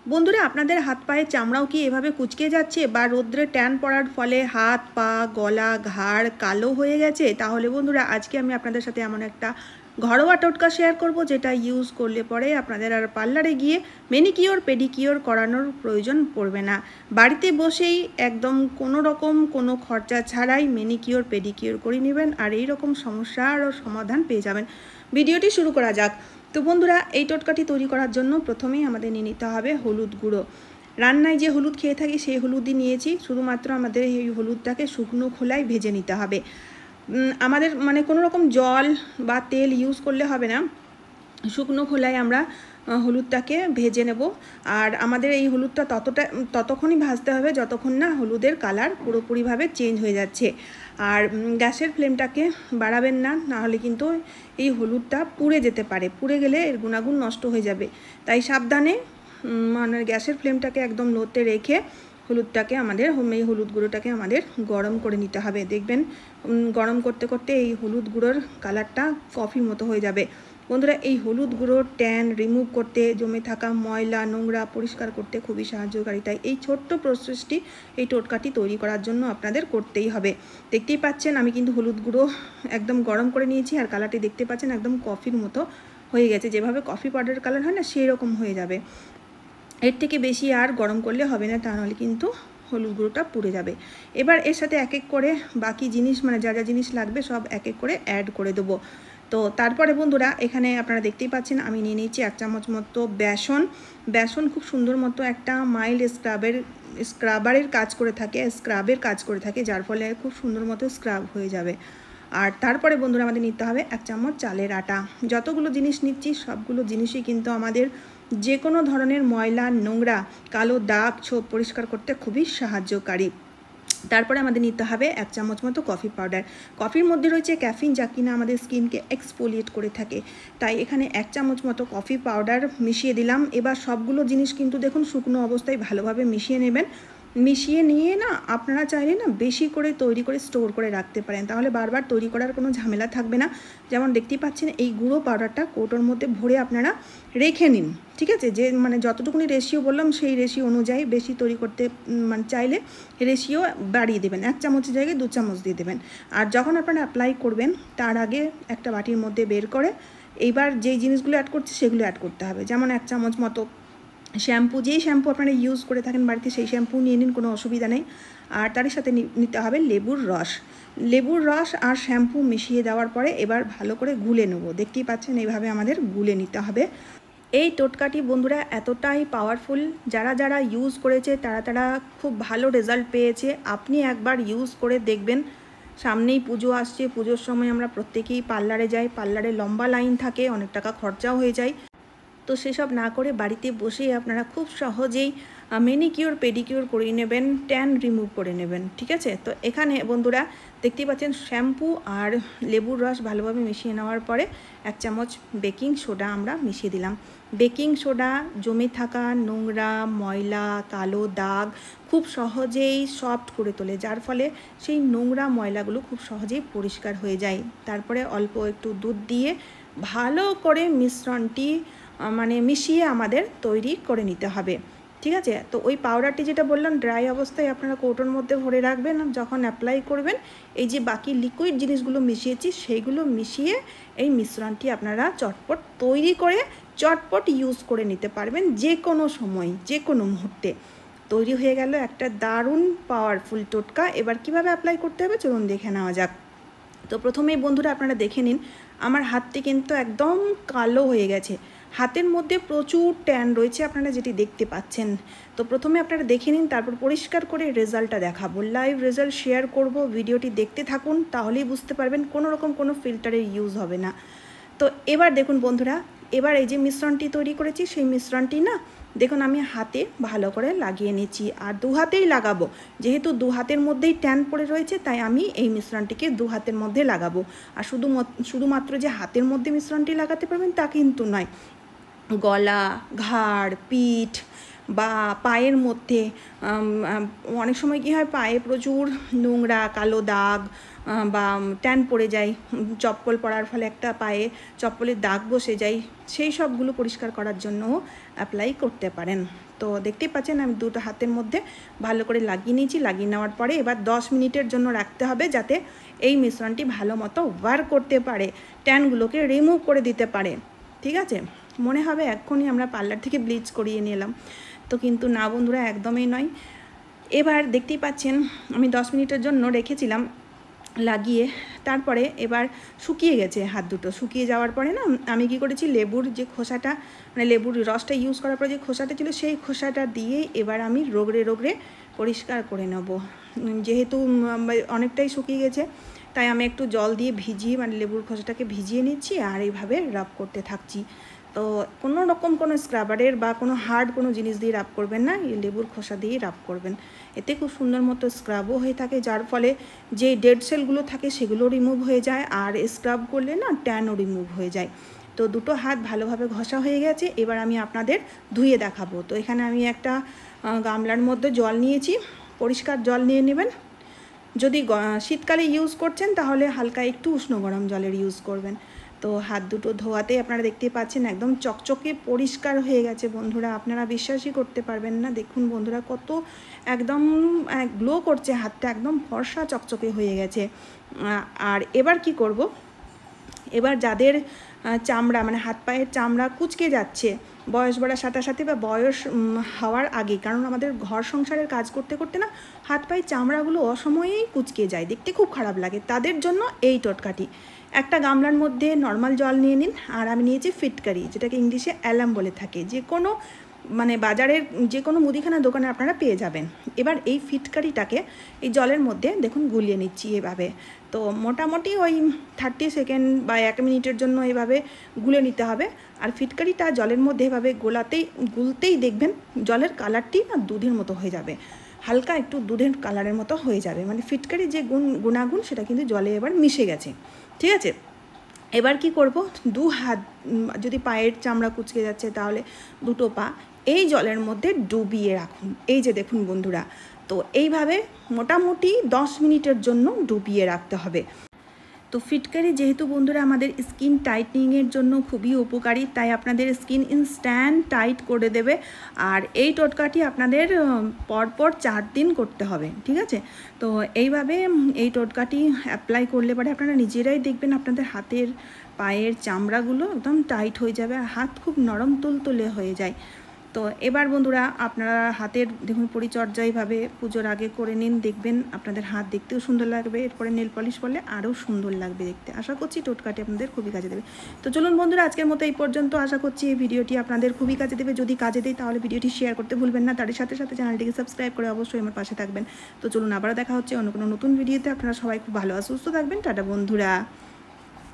বন্ধুরা, আপনাদের হাত পায়ের চামড়াও কি এভাবে কুঁচকে যাচ্ছে বা রোদ্রে ট্যান পড়ার ফলে হাত পা গলা ঘাড় কালো হয়ে গেছে? তাহলে বন্ধুরা, আজকে আমি আপনাদের সাথে এমন একটা ঘরোয়া টোটকা শেয়ার করব, যেটা ইউজ করলে পরে আপনাদের আর পার্লারে গিয়ে ম্যানিকিওর পেডিকিওর করানোর প্রয়োজন পড়বে না। বাড়িতে বসেই একদম কোনো রকম কোনো খরচা ছাড়াই ম্যানিকিওর পেডিকিওর করে নেবেন আর এই রকম সমস্যারও সমাধান পেয়ে যাবেন। ভিডিওটি শুরু করা যাক। তো বন্ধুরা, এই টোটকাটি তৈরি করার জন্য প্রথমেই আমাদের নিয়ে নিতে হবে হলুদ গুঁড়ো। রান্নায় যে হলুদ খেয়ে থাকি সেই হলুদই নিয়েছি, শুধুমাত্র আমাদের এই হলুদটাকে শুকনো খোলায় ভেজে নিতে হবে। আমাদের কোনো রকম জল বা তেল ইউজ করলে হবে না, শুকনো খোলায় আমরা হলুদটাকে ভেজে নেব। আর আমাদের এই হলুদটা ততক্ষণই ভাজতে হবে যতক্ষণ না হলুদের কালার পুরোপুরিভাবে চেঞ্জ হয়ে যাচ্ছে। আর গ্যাসের ফ্লেমটাকে বাড়াবেন না, নাহলে কিন্তু এই হলুদটা পুড়ে যেতে পারে, পুড়ে গেলে এর গুণাগুণ নষ্ট হয়ে যাবে। তাই সাবধানে গ্যাসের ফ্লেমটাকে একদম লোতে রেখে হলুদটাকে এই হলুদ গুঁড়োটাকে আমাদের গরম করে নিতে হবে। দেখবেন গরম করতে করতে এই হলুদ গুঁড়োর কালারটা কফির মতো হয়ে যাবে। বন্ধুরা, এই হলুদ গুঁড়োর ট্যান রিমুভ করতে, জমে থাকা ময়লা নোংরা পরিষ্কার করতে খুবই সাহায্যকারী। তাই এই ছোট্ট প্রসেসটি, এই টোটকাটি তৈরি করার জন্য আপনাদের করতেই হবে। দেখতেই পাচ্ছেন আমি কিন্তু হলুদ গুঁড়ো একদম গরম করে নিয়েছি, আর কালারটি দেখতে পাচ্ছেন একদম কফির মতো হয়ে গেছে। যেভাবে কফি পাউডারের কালার হয় না, সেই রকম হয়ে যাবে। এর থেকে বেশি আর গরম করলে হবে না, তা নাহলে কিন্তু হলুদ গুঁড়োটা পুড়ে যাবে। এবার এর সাথে এক এক করে বাকি জিনিস যা যা জিনিস লাগবে সব এক এক করে অ্যাড করে দেবো। তো তারপরে বন্ধুরা, এখানে আপনারা দেখতেই পাচ্ছেন আমি নিয়ে নিয়েছি 1 চামচ মতো বেসন খুব সুন্দর মতো একটা মাইল্ড স্ক্রাবের কাজ করে থাকে, যার ফলে খুব সুন্দর মতো স্ক্রাব হয়ে যাবে। আর তারপরে বন্ধুরা, আমাদের নিতে হবে 1 চামচ চালের আটা। যতগুলো জিনিস নিচ্ছি সবগুলো জিনিসই কিন্তু আমাদের যে কোনো ধরনের ময়লা নোংরা কালো দাগ ছোপ পরিষ্কার করতে খুবই সাহায্যকারী। তারপরে আমাদের নিতে হবে 1 চামচ মতো কফি পাউডার। কফির মধ্যে রয়েছে ক্যাফিন, যা কিনা আমাদের স্কিনকে এক্সফোলিয়েট করে থাকে। তাই এখানে 1 চামচ মতো কফি পাউডার মিশিয়ে দিলাম। এবার সবগুলো জিনিস কিন্তু দেখুন শুকনো অবস্থায় ভালোভাবে মিশিয়ে নেবেন। মিশিয়ে নিয়ে আপনারা চাইলে বেশি করে তৈরি করে স্টোর করে রাখতে পারেন, তাহলে বারবার তৈরি করার কোনো ঝামেলা থাকবে না। যেমন দেখতেই পাচ্ছেন এই গুঁড়ো পাউডারটা কৌটোর মধ্যে ভরে আপনারা রেখে নিন। ঠিক আছে, যে যতটুকুনি রেশিও বললাম সেই রেশিও অনুযায়ী বেশি তৈরি করতে চাইলে রেশিও বাড়িয়ে দেবেন, 1 চামচের জায়গায় 2 চামচ দিয়ে দেবেন। আর যখন আপনারা অ্যাপ্লাই করবেন তার আগে একটা বাটির মধ্যে বের করে এইবার যেই জিনিসগুলো অ্যাড করছি সেগুলো অ্যাড করতে হবে। যেমন 1 চামচ মতো শ্যাম্পু, যেই শ্যাম্পু আপনারা ইউজ করে থাকেন বাড়িতে সেই শ্যাম্পু নিয়ে নিন, কোনো অসুবিধা নেই। আর তারই সাথে নিতে হবে লেবুর রস আর শ্যাম্পু মিশিয়ে দেওয়ার পরে এবার ভালো করে গুলে নেব। দেখতেই পাচ্ছেন এইভাবে আমাদের গুলে নিতে হবে। এই টোটকাটি বন্ধুরা এতটাই পাওয়ারফুল, যারা ইউজ করেছে তারা খুব ভালো রেজাল্ট পেয়েছে। আপনি একবার ইউজ করে দেখবেন। সামনেই পুজো আসছে, পুজোর সময় আমরা প্রত্যেকেই পার্লারে যাই, পার্লারে লম্বা লাইন থাকে, অনেক টাকা খরচাও হয়ে যায়। তো সেসব না করে বাড়িতে বসেই আপনারা খুব সহজেই ম্যানিকিওর পেডিকিওর করে নেবেন, ট্যান রিমুভ করে নেবেন। ঠিক আছে, তো এখানে বন্ধুরা দেখতেই পাচ্ছেন শ্যাম্পু আর লেবুর রস ভালোভাবে মিশিয়ে নেওয়ার পরে 1 চামচ বেকিং সোডা আমরা মিশিয়ে দিলাম। বেকিং সোডা জমে থাকা নোংরা ময়লা কালো দাগ খুব সহজেই সফট করে তোলে, যার ফলে সেই নোংরা ময়লাগুলো খুব সহজেই পরিষ্কার হয়ে যায়। তারপরে অল্প একটু দুধ দিয়ে ভালো করে মিশ্রণটি মিশিয়ে আমাদের তৈরি করে নিতে হবে। ঠিক আছে, তো ওই পাউডারটি যেটা বললাম ড্রাই অবস্থায় আপনারা কৌটোর মধ্যে ভরে রাখবেন। যখন অ্যাপ্লাই করবেন এই যে বাকি লিকুইড জিনিসগুলো মিশিয়েছি সেইগুলো মিশিয়ে এই মিশ্রণটি আপনারা চটপট তৈরি করে চটপট ইউজ করে নিতে পারবেন, যে কোনো সময় যে কোনো মুহূর্তে। তৈরি হয়ে গেল একটা দারুণ পাওয়ারফুল টোটকা। এবার কিভাবে অ্যাপ্লাই করতে হবে চলুন দেখে নেওয়া যাক। তো প্রথমেই বন্ধুরা আপনারা দেখে নিন, আমার হাতটি কিন্তু একদম কালো হয়ে গেছে, হাতের মধ্যে প্রচুর ট্যান রয়েছে আপনারা যেটি দেখতে পাচ্ছেন। তো প্রথমে আপনারা দেখে নিন, তারপর পরিষ্কার করে রেজাল্টটা দেখাবো, লাইভ রেজাল্ট শেয়ার করব। ভিডিওটি দেখতে থাকুন, তাহলেই বুঝতে পারবেন কোনো রকম কোনো ফিল্টারের ইউজ হবে না। তো এবার দেখুন বন্ধুরা, এবার এই যে মিশ্রণটি তৈরি করেছি সেই মিশ্রণটি দেখুন আমি হাতে ভালো করে লাগিয়ে নিচ্ছি, আর 2 হাতেই লাগাবো। যেহেতু 2 হাতের মধ্যেই ট্যান পড়ে রয়েছে তাই আমি এই মিশ্রণটিকে 2 হাতের মধ্যে লাগাবো। আর শুধুমাত্র যে হাতের মধ্যে মিশ্রণটি লাগাতে পারবেন তা কিন্তু নয়, গলা ঘাড় পিঠ বা পায়ের মধ্যে অনেক সময় কী হয়, পায়ে প্রচুর নোংরা কালো দাগ বা ট্যান পড়ে যায়, চপ্পল পরার ফলে একটা পায়ে চপ্পলের দাগ বসে যায়, সেই সবগুলো পরিষ্কার করার জন্যও অ্যাপ্লাই করতে পারেন। তো দেখতেই পাচ্ছেন আমি দুটো হাতের মধ্যে ভালো করে লাগিয়ে নিয়েছি। লাগিয়ে নেওয়ার পরে এবার 10 মিনিটের জন্য রাখতে হবে, যাতে এই মিশ্রণটি ভালো মতো ওয়ার্ক করতে পারে, ট্যানগুলোকে রিমুভ করে দিতে পারে। ঠিক আছে, মনে হবে এক্ষুনি আমরা পার্লার থেকে ব্লিচ করিয়ে নিলাম, তো কিন্তু না বন্ধুরা, একদমই নয়। এবার দেখতেই পাচ্ছেন আমি 10 মিনিটের জন্য রেখেছিলাম লাগিয়ে, তারপরে এবার শুকিয়ে গেছে হাত দুটো। শুকিয়ে যাওয়ার পরে না আমি কি করেছি, লেবুর যে খোসাটা, মানে লেবুর রসটা ইউজ করার পরে যে খোসাটা ছিল, সেই খোসাটা দিয়ে এবার আমি রগড়ে রগড়ে পরিষ্কার করে নেব। যেহেতু অনেকটাই শুকিয়ে গেছে, তাই আমি একটু জল দিয়ে ভিজিয়ে, মানে লেবুর খোসাটাকে ভিজিয়ে নিচ্ছি আর এইভাবে রাব করতে থাকছি। তো কোনো রকম কোনো স্ক্রাবারের বা কোনো হার্ড কোনো জিনিস দিয়ে রাব করবেন না, এই লেবুর খোসা দিয়েই রাব করবেন। এতে খুব সুন্দর মতো স্ক্রাবও হয়ে থাকে, যার ফলে যে ডেড সেলগুলো থাকে সেগুলো রিমুভ হয়ে যায়, আর স্ক্রাব করলে না ট্যানও রিমুভ হয়ে যায়। তো দুটো হাত ভালোভাবে ঘষা হয়ে গেছে, এবার আমি আপনাদের ধুয়ে দেখাবো। তো এখানে আমি একটা গামলার মধ্যে জল নিয়েছি, পরিষ্কার জল নিয়ে নেবেন। যদি শীতকালে ইউজ করছেন তাহলে হালকা একটু উষ্ণ গরম জলের ইউজ করবেন। তো হাত দুটো ধোয়াতে আপনারা দেখতে পাচ্ছেন একদম চকচকে পরিষ্কার হয়ে গেছে বন্ধুরা, আপনারা বিশ্বাসই করতে পারবেন না। দেখুন বন্ধুরা, কত একদম গ্লো করছে হাতটা, একদম ফর্সা চকচকে হয়ে গেছে। আর এবার কি করব, এবার যাদের চামড়া, মানে হাত পায়ের চামড়া কুঁচকে যাচ্ছে বয়স বাড়ার সাথে সাথে বা বয়স হওয়ার আগে, কারণ আমাদের ঘর সংসারের কাজ করতে করতে না হাত পায়ের চামড়াগুলো অসময়েই কুঁচকে যায়, দেখতে খুব খারাপ লাগে, তাদের জন্য এই টোটকাটি। একটা গামলার মধ্যে নর্মাল জল নিয়ে নিন, আর আমি নিয়েছি ফিটকারি, যেটাকে ইংলিশে অ্যালাম বলে থাকে, যে কোনো মানে বাজারের যে কোনো মুদিখানা দোকানে আপনারা পেয়ে যাবেন। এবার এই ফিটকারিটাকে এই জলের মধ্যে দেখুন গুলিয়ে নিচ্ছি এভাবে। তো মোটামুটি ওই 30 সেকেন্ড বা 1 মিনিটের জন্য এভাবে গুলে নিতে হবে। আর ফিটকারিটা জলের মধ্যে এভাবে গুলতেই দেখবেন জলের কালারটি না দুধের মতো হয়ে যাবে, হালকা একটু দুধের কালারের মতো হয়ে যাবে, মানে ফিটকারির যে গুণাগুণ সেটা কিন্তু জলে এবার মিশে গেছে। ঠিক আছে, এবার কি করব, দু হাত, যদি পায়ের চামড়া কুঁচকে যাচ্ছে তাহলে দুটো পা এই জলের মধ্যে ডুবিয়ে রাখুন। এই যে দেখুন বন্ধুরা, তো এইভাবে মোটামুটি 10 মিনিটের জন্য ডুবিয়ে রাখতে হবে। তো ফিটকারি যেহেতু বন্ধুরা আমাদের স্কিন টাইটনিংয়ের জন্য খুবই উপকারী, তাই আপনাদের স্কিন ইনস্ট্যান্ট টাইট করে দেবে। আর এই টোটকাটি আপনাদের পরপর 4 দিন করতে হবে। ঠিক আছে, তো এইভাবে এই টোটকাটি অ্যাপ্লাই করলে পরে আপনারা নিজেরাই দেখবেন আপনাদের হাতের পায়ের চামড়াগুলো একদম টাইট হয়ে যাবে, আর হাত খুব নরম তুলতুলে হয়ে যায়। তো এবার বন্ধুরা আপনারা হাতের দেখুন পরিচর্যা এইভাবে পুজোর আগে করে নিন, দেখবেন আপনাদের হাত দেখতেও সুন্দর লাগবে, এরপরে নেল পলিশ করলে আরও সুন্দর লাগবে দেখতে। আশা করছি টোটকাটি আপনাদের খুবই কাজে দেবে। তো চলুন বন্ধুরা, আজকের মতো এই পর্যন্ত। আশা করছি এই ভিডিওটি আপনাদের খুবই কাজে দেবে। যদি কাজে দেয় তাহলে ভিডিওটি শেয়ার করতে ভুলবেন না, তার সাথে সাথে চ্যানেলটিকে সাবস্ক্রাইব করে অবশ্যই আমার পাশে থাকবেন। তো চলুন আবারও দেখা হচ্ছে অন্য কোনো নতুন ভিডিওতে। আপনারা সবাই খুব ভালো আর সুস্থ থাকবেন। টাটা বন্ধুরা।